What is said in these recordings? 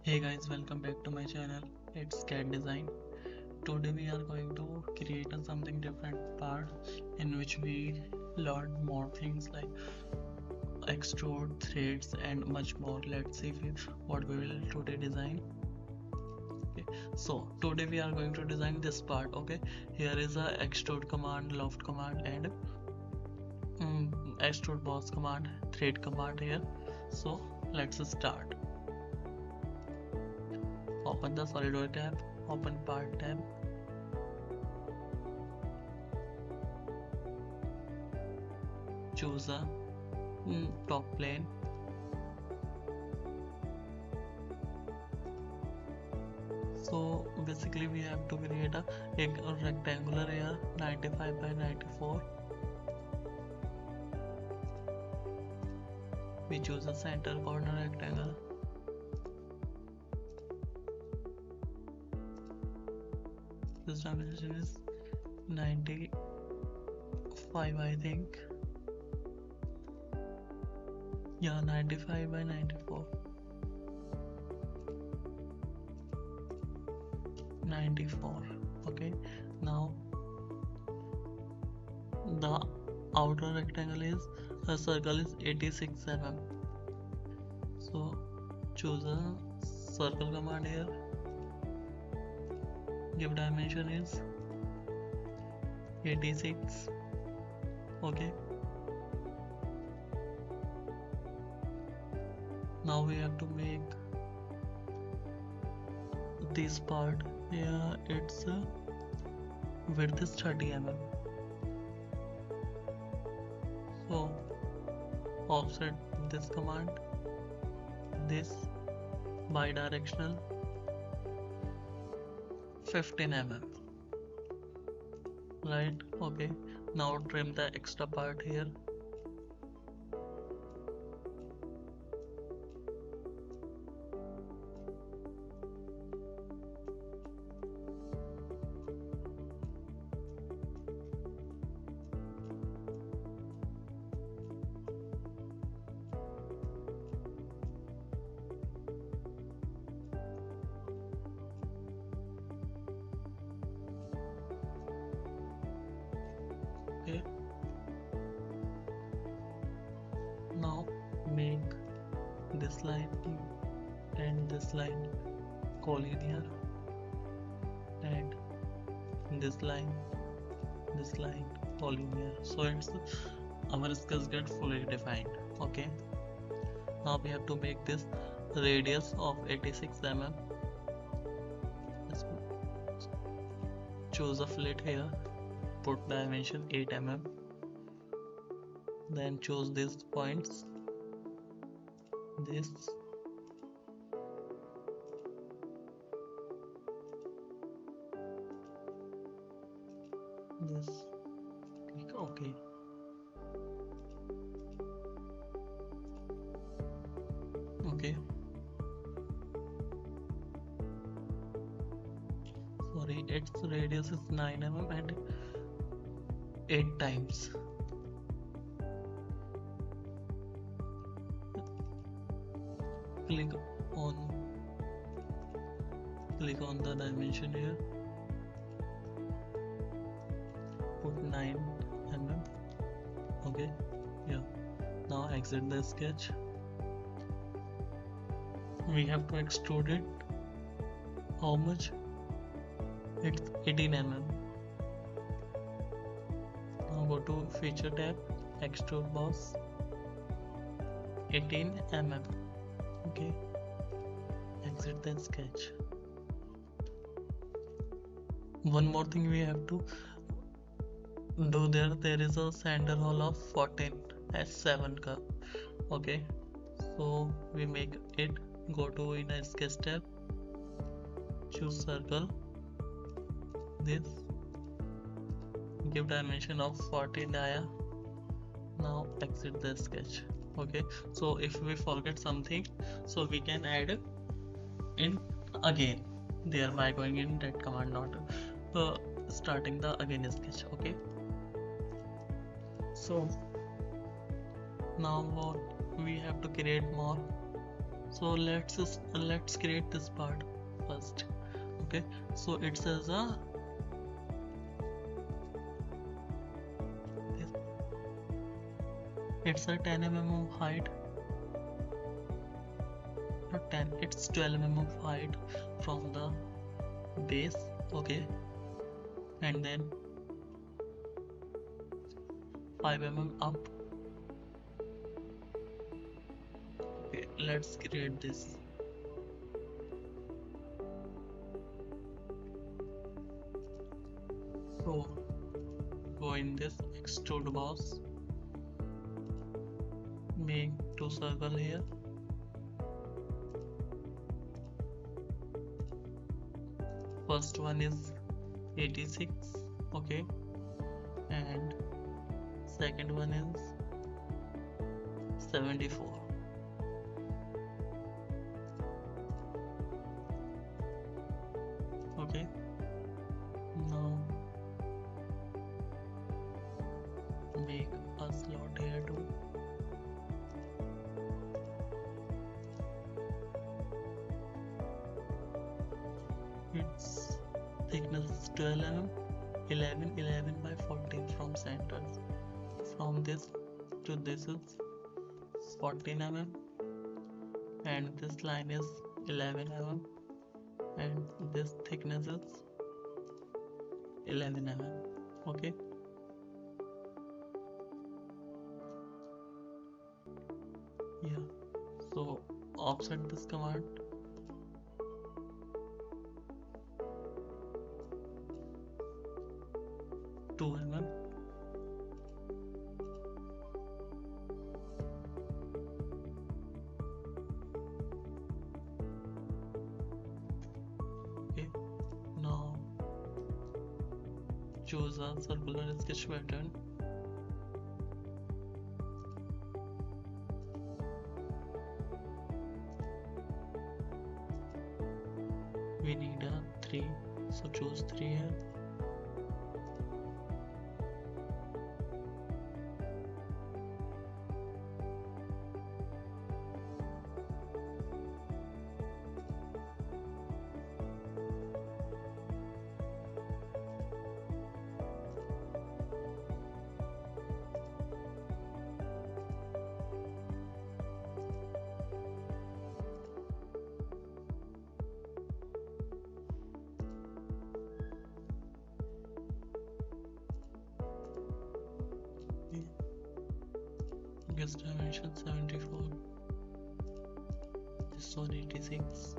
Hey guys, welcome back to my channel. It's CADDesign. Today we are going to create something different part in which we learn more things like extrude, threads and much more. Let's see what we will today design. Okay, so today we are going to design this part. Okay, here is a extrude command, loft command and extrude boss command, thread command here. So let's start. Open the SolidWorks tab, open part tab. Choose a top plane. So basically we have to create a rectangular here 95 by 94. We choose a center corner rectangle. This dimension is 95, I think. Yeah, 95 by 94. 94. Okay, now the outer rectangle is a circle is 86 mm. So choose a circle command here. Give dimension is 86. Okay, now we have to make this part. Yeah, its width is 30 mm. So offset this command, this bidirectional 15 mm. Right, okay, now trim the extra part here. Okay, now make this line and this line collinear and this line collinear, so it's our skills get fully defined. Okay, now we have to make this radius of 86 mm. Let's choose a fillet here, put dimension 8 mm, then choose these points, this, this. Okay, okay, sorry, its radius is 9 mm and 8 times. Click on the dimension here, put 9 mm. Okay, yeah, now exit the sketch. We have to extrude it. How much? It's 18 mm. Now go to feature tab, extrude boss, 18 mm. Okay, exit the sketch. One more thing we have to do, there is a center hole of 14 S7 curve. Okay, so we make it. Go to in a sketch tab, choose circle, this, give dimension of 40 dia. Now exit the sketch. Okay, so if we forget something, so we can add in again there by going in that command, not starting the again sketch. Okay, so now what we have to create more. So let's create this part first. Okay, so it says it's a 10 mm of height, not 10, it's 12 mm of height from the base. Okay, and then 5 mm up. Okay, let's create this. So go in this extrude boss, make 2 circle here. First one is 86, okay, and second one is 74. Okay, now make a slot here too. Its thickness is 12 mm, 11 by 14 from center. From this to this is 14 mm, and this line is 11 mm, and this thickness is 11 mm. Okay, yeah, so offset this command. Two mm. Okay, now choose a circular sketch pattern. We need a 3, so choose 3 here. Guess dimension 74, this one 86.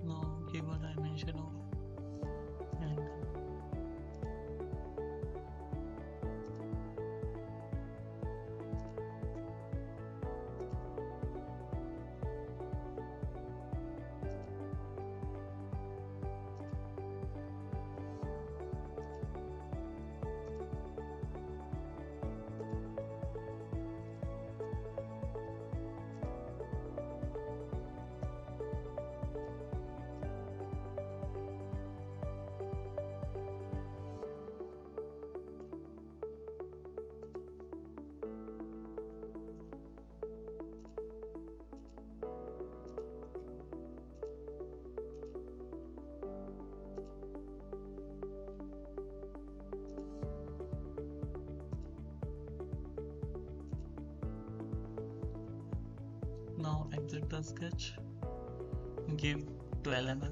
Now give a dimension of angle. Now exit the sketch, give 12 mm,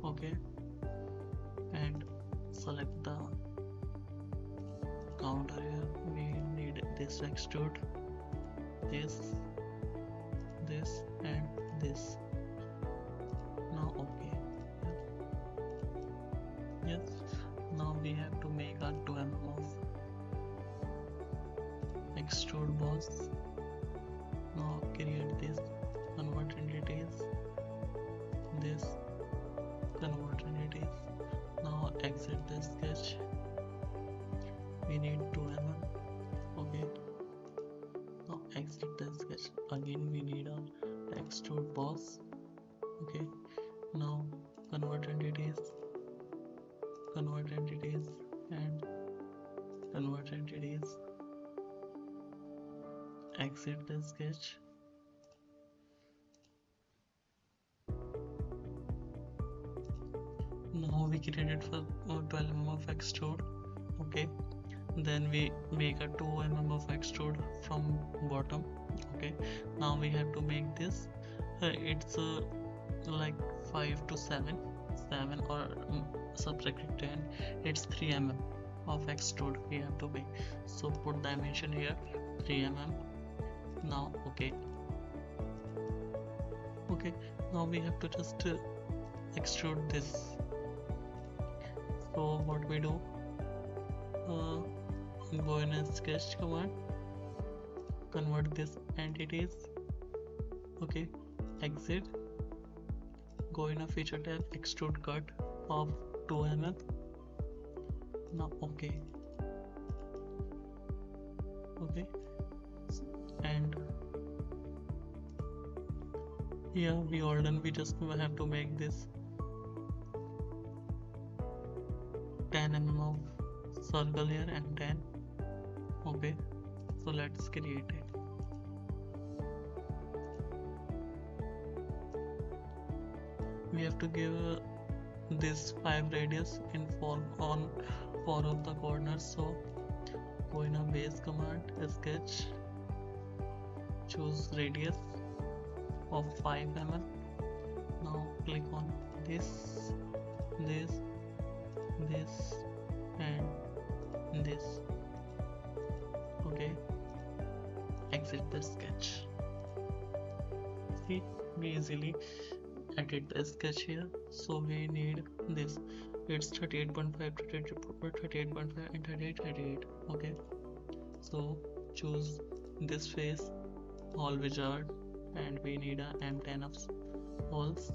okay, and select the counter here. We need this extrude, this, and this. Now okay, yes, now we have to make a 2 mm of extrude boss. Now create this, convert entities, this, convert entities. Now exit the sketch. We need 2 mm. Okay. Now exit the sketch. Again we need a extrude boss. Okay. the sketch. Now we created for 12 mm of extrude. Okay, then we make a 2 mm of extrude from bottom. Okay, now we have to make this. It's like 5 to 7 or subtracted 10. It's 3 mm of extrude we have to make. So put dimension here 3 mm. Now okay, now we have to just extrude this. So what we do, go in a sketch command, convert this entities. Okay, exit, go in a feature tab, extrude cut of 2 mm. Now okay, and yeah, we all done. We just have to make this 10 mm of circle here and 10. Okay, so let's create it. We have to give this 5 radius in 4 on 4 of the corners. So go in a base command, sketch, choose radius of 5 mm. Now click on this and this. Okay, exit the sketch. See, we easily edit the sketch here. So we need this. It's 38.5, 38.5 and 38. Okay, so choose this face, all wizard, and we need a M10 of holes.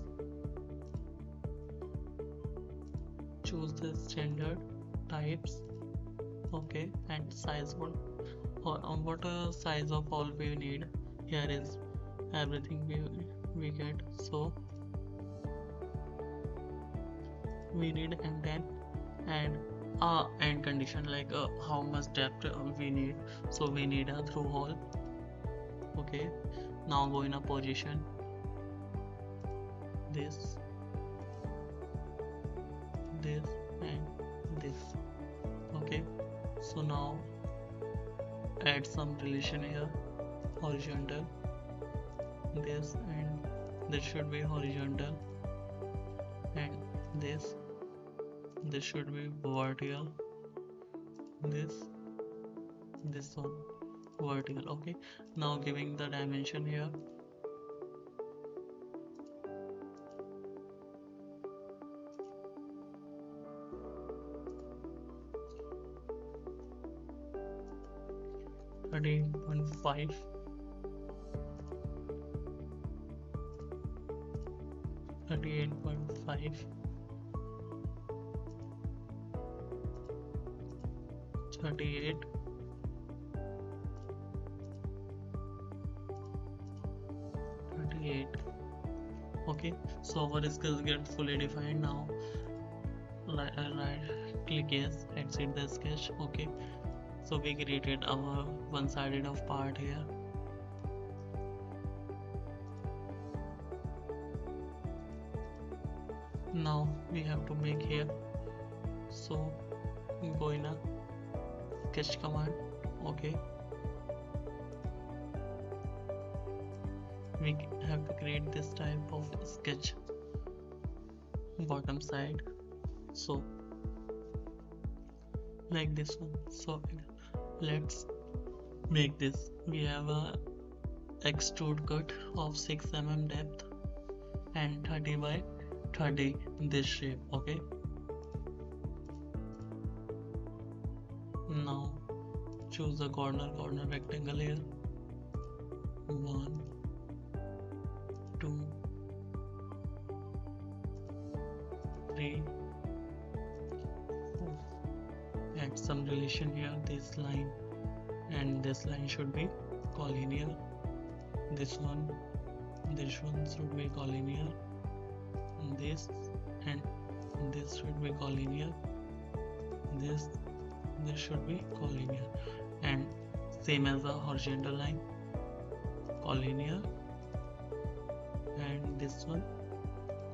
Choose the standard types. Okay, and size what size of all we need. Here is everything we get. So we need M10 and end condition, like how much depth we need. So we need a through hole. Okay, now go in a position, this and this. Okay, so now add some relation here, horizontal, this and this should be horizontal, and this should be vertical, this one vertical. Okay, now giving the dimension here, .5, 38.5, 38, 38. Okay, so our skills get fully defined. Now right click yes, exit the sketch. Okay, so we created our one-sided of part here. Now we have to make here. So go in a sketch command. Okay, we have to create this type of sketch, bottom side, so like this one. So let's make this. We have a extrude cut of 6 mm depth and 30 by 30 this shape. Okay, now choose the corner rectangle here, 1, 2, 3, 4. Add some relation here. This line and this line should be collinear. This one should be collinear. This and this should be collinear. This should be collinear, and same as the horizontal line. collinear, and this one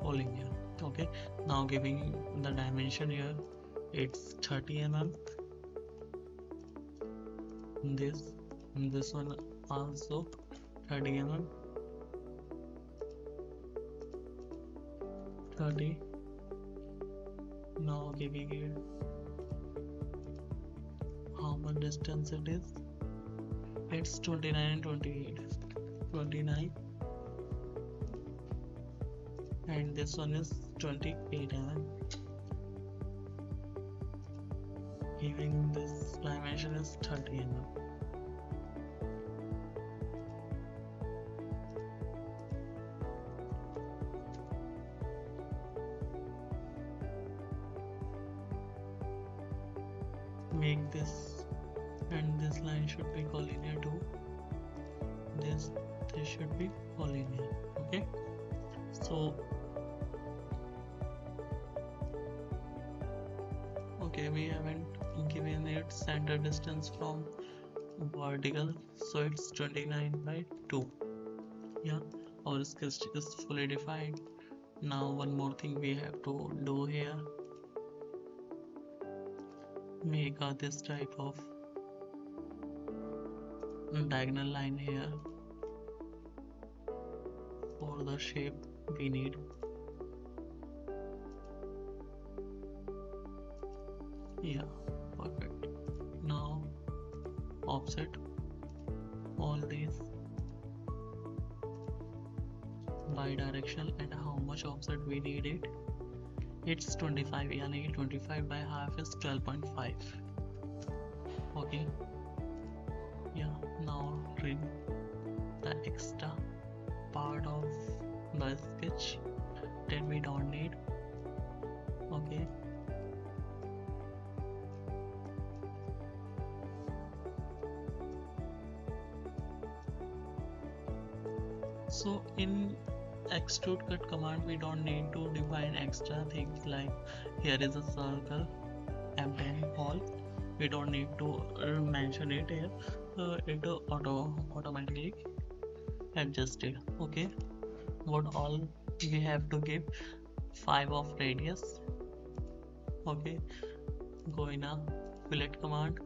collinear. Okay, now giving the dimension here, it's 30 mm. This one also 30 mm. 30. Now giving it how much distance it is. It's 29 and 28. 29, and this one is 28 mm. Giving this dimension is 30 mm. Make this, and this line should be collinear too. This should be collinear. Okay, so okay, we haven't given it center distance from vertical, so it's 29 by 2. Yeah, our sketch is fully defined. Now one more thing we have to do here, make this type of diagonal line here for the shape we need. Yeah, perfect. Now offset all these by direction, and how much offset we need it. It's 25, yani 25 by half is 12.5. Okay, yeah, now trim the extra part of the sketch that we don't need. Okay, so in extrude cut command we don't need to define extra things like here is a circle M10 hole. We don't need to mention it here. It automatically adjusted. Okay, what all we have to give 5 of radius. Okay, go in a fillet command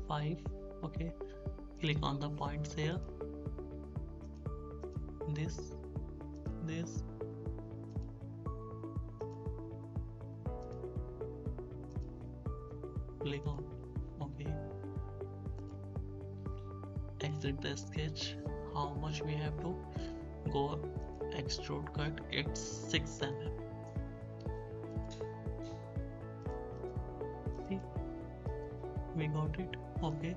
5. Okay, click on the points here, this, click on. Okay, exit the sketch. How much we have to go extrude cut? It's 6 mm. See, we got it. Okay,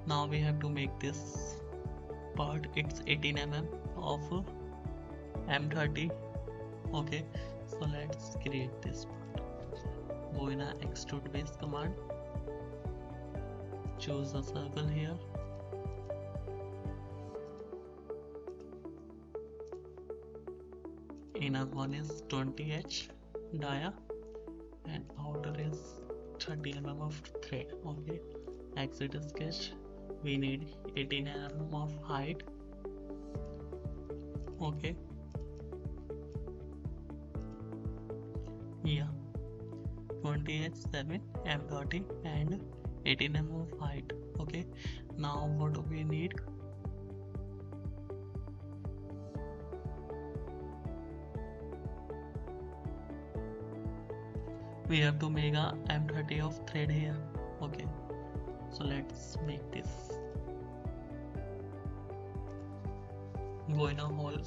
now we have to make this part. It's 18 mm of M30. Okay, so let's create this part. Go in a extrude base command, choose a circle here, inner one is 20H dia and outer is 30 mm of thread. Okay, exit sketch. We need 18 mm of height. Okay, yeah, 20H7 M30 and 18 mm of height. Okay, now what do we need? We have to make a M30 of thread here. Okay, so let's make this. Go in a hole,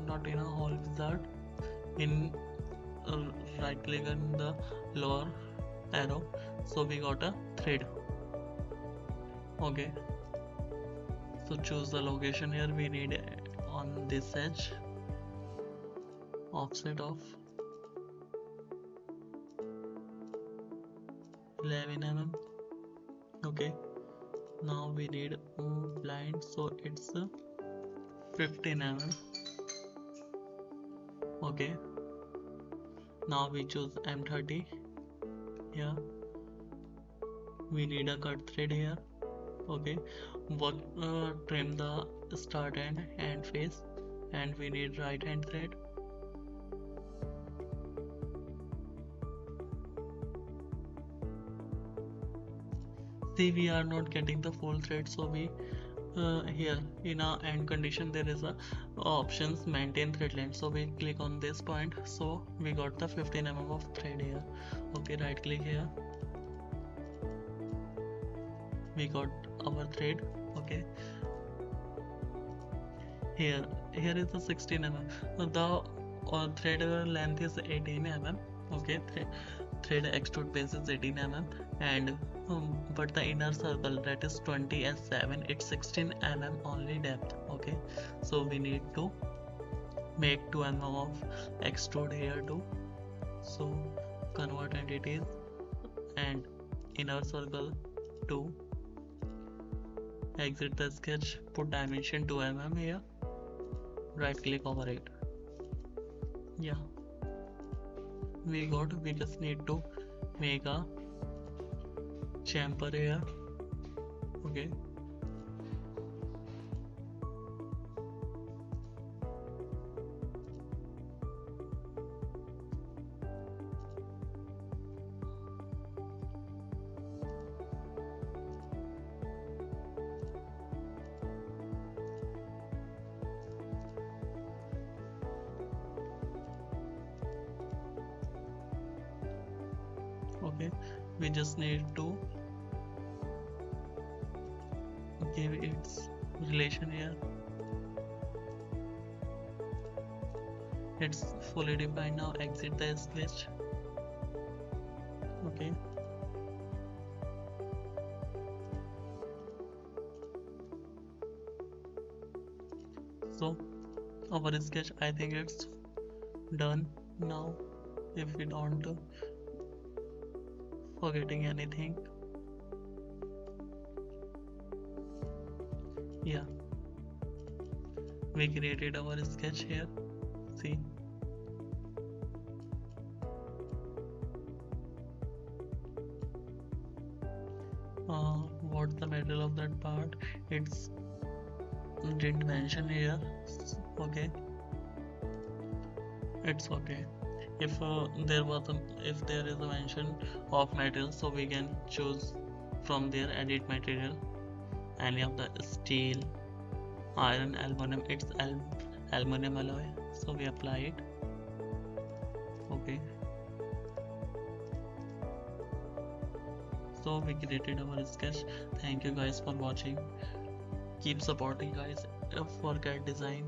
not in a hole wizard, in right click on the lower arrow, so we got a thread. Okay, so choose the location here. We need on this edge, offset of 11 mm. Okay, now we need blind, so it's 15 mm. Okay, now we choose M30. Yeah, we need a cut thread here. Okay, work trim the start and face, and we need right hand thread. See, we are not getting the full thread, so we here in our end condition there is a options maintain thread length, so we click on this point, so we got the 15 mm of thread here. Okay, right click here, we got our thread. Okay, here is the 16 mm. The thread length is 18 mm. Okay, thread extrude base is 18 mm, and but the inner circle, that is 20 and 7, it's 16 mm only depth. Okay, so we need to make 2 mm of extrude here too. So convert entities and inner circle to exit the sketch, put dimension 2 mm here, right click over it. Yeah, we just need to make a chamfer here. Okay, okay, we just need to give its relation here. It's fully defined now, exit the sketch. Okay, so our sketch, I think it's done now. If we don't forgetting anything, yeah, we created our sketch here. See, what's the material of that part, it's didn't mention here. Okay, it's okay. If if there is a mention of material, so we can choose from there, edit material, any of the steel, iron, aluminum. It's aluminum alloy, so we apply it. Okay, so we created our sketch. Thank you guys for watching. Keep supporting guys for CAD design.